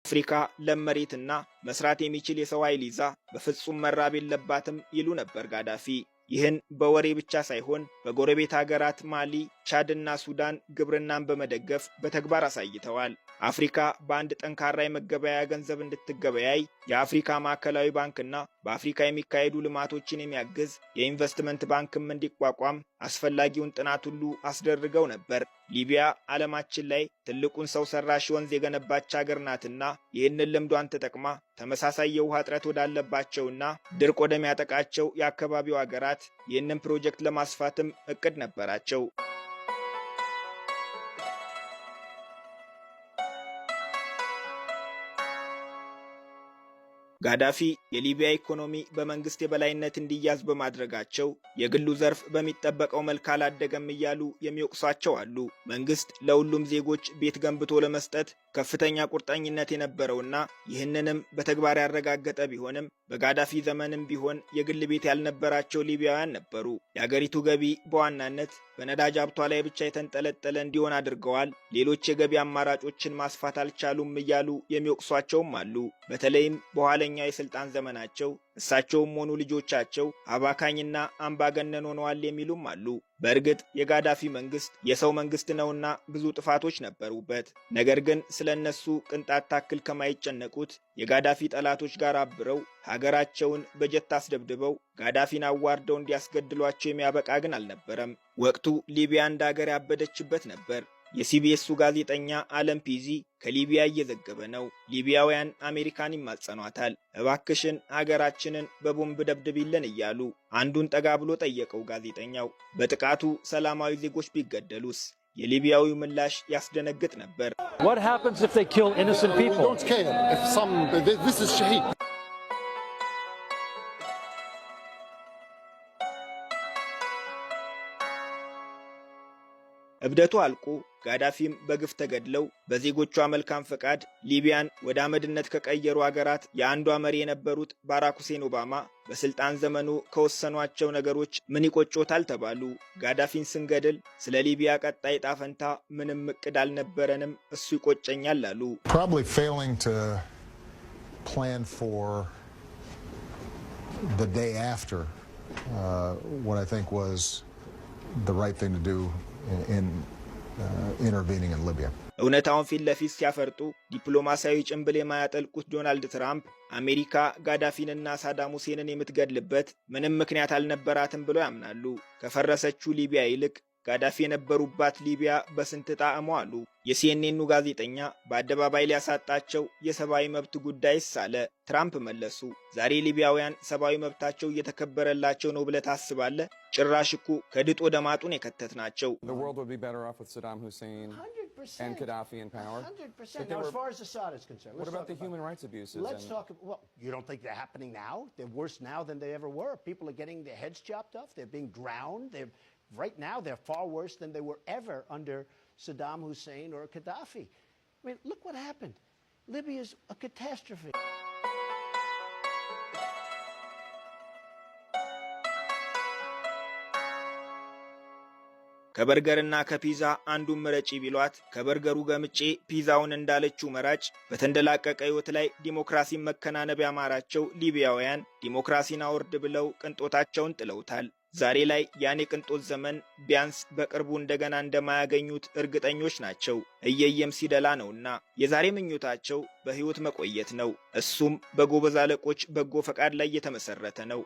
አፍሪካ ለመሬትና መስራት የሚችል የሰው ኃይል ይዛ በፍጹም መራብ የለባትም ይሉ ነበር ጋዳፊ። ይህን በወሬ ብቻ ሳይሆን በጎረቤት ሀገራት ማሊ፣ ቻድና ሱዳን ግብርናን በመደገፍ በተግባር አሳይተዋል። አፍሪካ በአንድ ጠንካራ የመገበያያ ገንዘብ እንድትገበያይ የአፍሪካ ማዕከላዊ ባንክና በአፍሪካ የሚካሄዱ ልማቶችን የሚያግዝ የኢንቨስትመንት ባንክም እንዲቋቋም አስፈላጊውን ጥናት ሁሉ አስደርገው ነበር። ሊቢያ ዓለማችን ላይ ትልቁን ሰው ሰራሽ ወንዝ የገነባች ሀገር ናትና ይህንን ልምዷን ተጠቅማ ተመሳሳይ የውሃ እጥረት ወዳለባቸውና ድርቅ ወደሚያጠቃቸው የአካባቢው ሀገራት ይህንን ፕሮጀክት ለማስፋትም እቅድ ነበራቸው። ጋዳፊ የሊቢያ ኢኮኖሚ በመንግስት የበላይነት እንዲያዝ በማድረጋቸው የግሉ ዘርፍ በሚጠበቀው መልክ አላደገም እያሉ የሚወቅሷቸው አሉ። መንግስት ለሁሉም ዜጎች ቤት ገንብቶ ለመስጠት ከፍተኛ ቁርጠኝነት የነበረውና ይህንንም በተግባር ያረጋገጠ ቢሆንም በጋዳፊ ዘመንም ቢሆን የግል ቤት ያልነበራቸው ሊቢያውያን ነበሩ። የአገሪቱ ገቢ በዋናነት በነዳጅ ሀብቷ ላይ ብቻ የተንጠለጠለ እንዲሆን አድርገዋል። ሌሎች የገቢ አማራጮችን ማስፋት አልቻሉም እያሉ የሚወቅሷቸውም አሉ። በተለይም በኋለኛው የስልጣን ዘመናቸው እሳቸውም ሆኑ ልጆቻቸው አባካኝና አምባገነን ሆነዋል የሚሉም አሉ። በእርግጥ የጋዳፊ መንግስት የሰው መንግስት ነውና ብዙ ጥፋቶች ነበሩበት። ነገር ግን ስለነሱ ቅንጣት ታክል ከማይጨነቁት የጋዳፊ ጠላቶች ጋር አብረው ሀገራቸውን በጀት አስደብድበው ጋዳፊን አዋርደው እንዲያስገድሏቸው የሚያበቃ ግን አልነበረም። ወቅቱ ሊቢያ እንደ ሀገር ያበደችበት ነበር። የሲቢኤሱ ጋዜጠኛ አለም ፒዚ ከሊቢያ እየዘገበ ነው። ሊቢያውያን አሜሪካን ይማጸኗታል። እባክሽን ሀገራችንን በቦምብ ደብድቢልን እያሉ አንዱን ጠጋ ብሎ ጠየቀው ጋዜጠኛው። በጥቃቱ ሰላማዊ ዜጎች ቢገደሉስ? የሊቢያዊው ምላሽ ያስደነግጥ ነበር። What happens if they kill innocent people? Don't care if this is Shahid. እብደቱ አልቆ ጋዳፊም በግፍ ተገድለው በዜጎቿ መልካም ፈቃድ ሊቢያን ወደ አመድነት ከቀየሩ ሀገራት የአንዷ መሪ የነበሩት ባራክ ሁሴን ኦባማ በስልጣን ዘመኑ ከወሰኗቸው ነገሮች ምን ይቆጮታል ተባሉ። ጋዳፊን ስንገድል ስለ ሊቢያ ቀጣይ ዕጣ ፈንታ ምንም እቅድ አልነበረንም፣ እሱ ይቆጨኛል አሉ። Probably failing to plan for the day after what I think was the right thing to do in intervening in Libya. እውነታውን ፊት ለፊት ሲያፈርጡ ዲፕሎማሲያዊ ጭንብል የማያጠልቁት ዶናልድ ትራምፕ አሜሪካ ጋዳፊንና ሳዳም ሁሴንን የምትገድልበት ምንም ምክንያት አልነበራትም ብለው ያምናሉ። ከፈረሰችው ሊቢያ ይልቅ ጋዳፊ የነበሩባት ሊቢያ በስንት ጣዕሟ አሉ። የሲኤንኤኑ ጋዜጠኛ በአደባባይ ሊያሳጣቸው የሰብአዊ መብት ጉዳይስ አለ። ትራምፕ መለሱ፣ ዛሬ ሊቢያውያን ሰብአዊ መብታቸው እየተከበረላቸው ነው ብለህ ታስባለህ? ጭራሽ እኮ ከድጥ ወደ ማጡን የከተትናቸው። The world would be better off with Saddam Hussein 100%. And Gaddafi in power. 100%. Now, as far as Assad is concerned, what about the human rights abuses? Let's talk about, well, you don't think they're happening now? They're worse now than they ever were. People are getting their heads chopped off. They're being drowned. Right now, they're far worse than they were ever under Saddam Hussein or Gaddafi. I mean, look what happened. Libya is a catastrophe. ከበርገርና ከፒዛ አንዱን ምረጪ ቢሏት ከበርገሩ ገምጬ ፒዛውን እንዳለችው መራጭ በተንደላቀቀ ሕይወት ላይ ዲሞክራሲን መከናነብ ያማራቸው ሊቢያውያን ዲሞክራሲን አውርድ ብለው ቅንጦታቸውን ጥለውታል። ዛሬ ላይ ያኔ ቅንጦት ዘመን ቢያንስ በቅርቡ እንደገና እንደማያገኙት እርግጠኞች ናቸው። እየየም ሲደላ ነውና የዛሬ ምኞታቸው በሕይወት መቆየት ነው። እሱም በጎበዝ አለቆች በጎ ፈቃድ ላይ የተመሰረተ ነው።